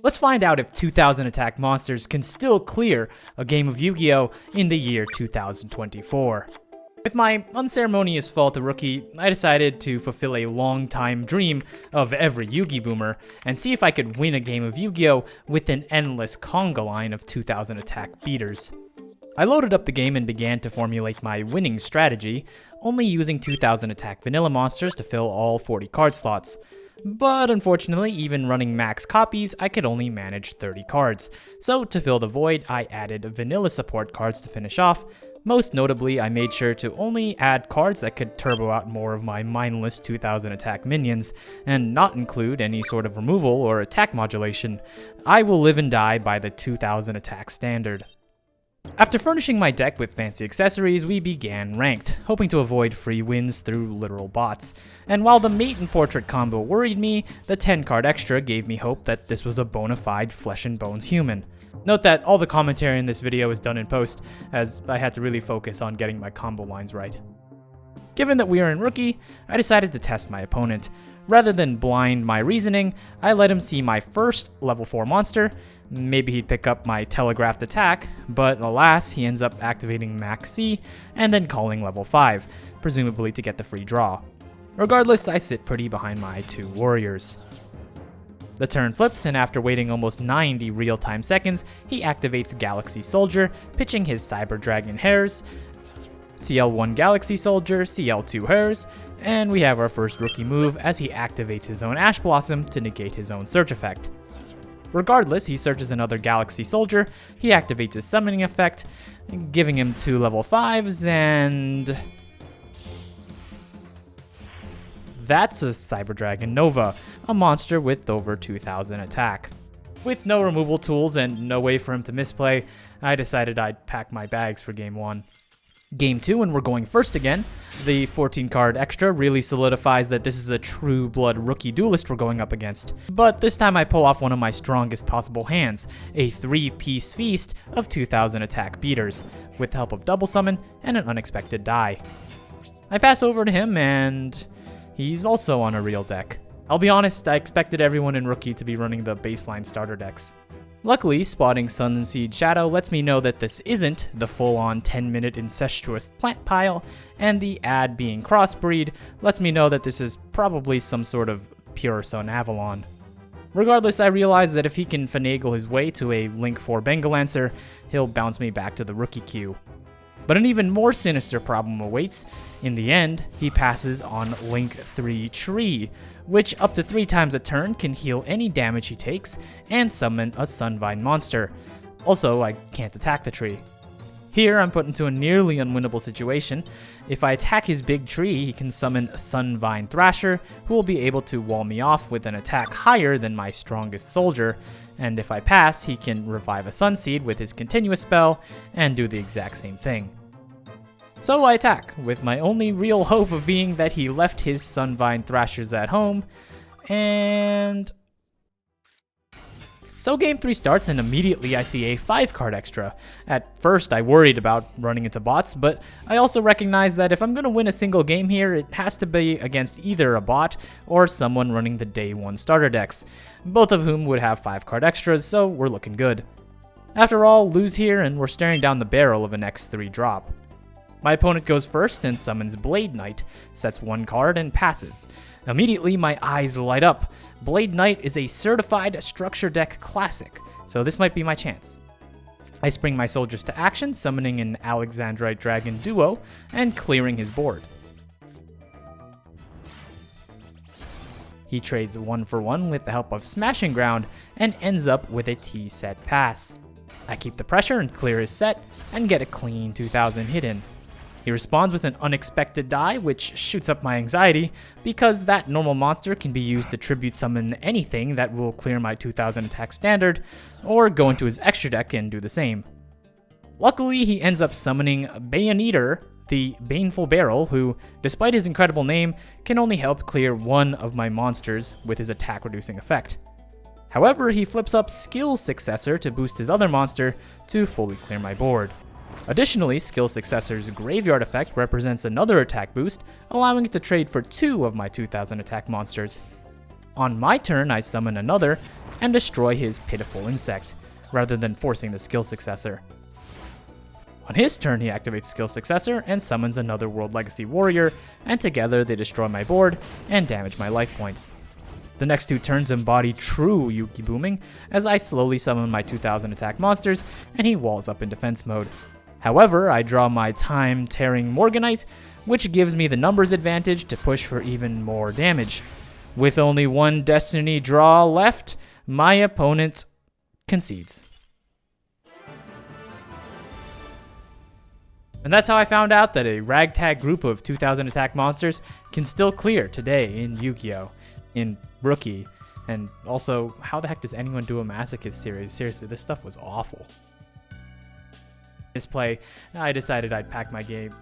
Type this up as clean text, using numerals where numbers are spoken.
Let's find out if 2000 attack monsters can still clear a game of Yu-Gi-Oh in the year 2024. With my unceremonious fall to rookie, I decided to fulfill a long-time dream of every Yugiboomer and see if I could win a game of Yu-Gi-Oh with an endless conga line of 2000 attack beaters. I loaded up the game and began to formulate my winning strategy, only using 2000 attack vanilla monsters to fill all 40 card slots. But unfortunately, even running max copies, I could only manage 30 cards. So to fill the void, I added vanilla support cards to finish off. Most notably, I made sure to only add cards that could turbo out more of my mindless 2000 attack minions, and not include any sort of removal or attack modulation. I will live and die by the 2000 attack standard. After furnishing my deck with fancy accessories, we began ranked, hoping to avoid free wins through literal bots. And while the mate and portrait combo worried me, the 10 card extra gave me hope that this was a bona fide flesh and bones human. Note that all the commentary in this video is done in post, as I had to really focus on getting my combo lines right. Given that we are in rookie, I decided to test my opponent. Rather than blind my reasoning, I let him see my first level 4 monster. Maybe he'd pick up my telegraphed attack, but alas, he ends up activating Max C and then calling level 5, presumably to get the free draw. Regardless, I sit pretty behind my 2 warriors. The turn flips, and after waiting almost 90 real-time seconds, he activates Galaxy Soldier, pitching his Cyber Dragon Hairs, CL1 Galaxy Soldier, CL2 Hairs, and we have our first rookie move as he activates his own Ash Blossom to negate his own search effect. Regardless, he searches another Galaxy Soldier, he activates his summoning effect, giving him 2 level 5s, and that's a Cyber Dragon Nova, a monster with over 2000 attack. With no removal tools and no way for him to misplay, I decided I'd pack my bags for game 1. Game 2, and we're going first again. The 14 card extra really solidifies that this is a true blood rookie duelist we're going up against. But this time I pull off one of my strongest possible hands, a 3-piece feast of 2000 attack beaters, with the help of double summon and an unexpected die. I pass over to him, and he's also on a real deck. I'll be honest, I expected everyone in rookie to be running the baseline starter decks. Luckily, spotting Sunseed Shadow lets me know that this isn't the full-on 10-minute incestuous plant pile, and the ad being crossbreed lets me know that this is probably some sort of pure Sunavalon. Regardless, I realize that if he can finagle his way to a Link 4 Bengalancer, he'll bounce me back to the rookie queue. But an even more sinister problem awaits. In the end, he passes on Link 3 Tree, which up to 3 times a turn can heal any damage he takes and summon a Sunvine monster. Also, I can't attack the tree. Here, I'm put into a nearly unwinnable situation. If I attack his big tree, he can summon Sunvine Thrasher, who will be able to wall me off with an attack higher than my strongest soldier, and if I pass, he can revive a Sunseed with his continuous spell and do the exact same thing. So I attack, with my only real hope of being that he left his Sunvine Thrashers at home, and so game 3 starts, and immediately I see a 5 card extra. At first I worried about running into bots, but I also recognize that if I'm going to win a single game here, it has to be against either a bot or someone running the day 1 starter decks, both of whom would have 5 card extras, so we're looking good. After all, lose here and we're staring down the barrel of an X3 drop. My opponent goes first and summons Blade Knight, sets 1 card, and passes. Immediately, my eyes light up. Blade Knight is a certified structure deck classic, so this might be my chance. I spring my soldiers to action, summoning an Alexandrite Dragon Duo, and clearing his board. He trades 1 for 1 with the help of Smashing Ground, and ends up with a T-set pass. I keep the pressure and clear his set, and get a clean 2000 hit in. He responds with an unexpected die, which shoots up my anxiety, because that normal monster can be used to tribute summon anything that will clear my 2000 attack standard, or go into his extra deck and do the same. Luckily, he ends up summoning Bayoneater, the Baneful Barrel, who, despite his incredible name, can only help clear 1 of my monsters with his attack reducing effect. However, he flips up Skill Successor to boost his other monster to fully clear my board. Additionally, Skill Successor's Graveyard effect represents another attack boost, allowing it to trade for 2 of my 2000 attack monsters. On my turn, I summon another and destroy his pitiful insect, rather than forcing the skill successor. On his turn, he activates skill successor and summons another World Legacy warrior, and together they destroy my board and damage my life points. The next 2 turns embody true Yugi-booming, as I slowly summon my 2000 attack monsters and he walls up in defense mode. However, I draw my time-tearing Morganite, which gives me the numbers advantage to push for even more damage. With only 1 destiny draw left, my opponent concedes. And that's how I found out that a ragtag group of 2000 attack monsters can still clear today in Yu-Gi-Oh! In Rookie. And also, how the heck does anyone do a Masochist series? Seriously, this stuff was awful. This play, I decided I'd pack my game.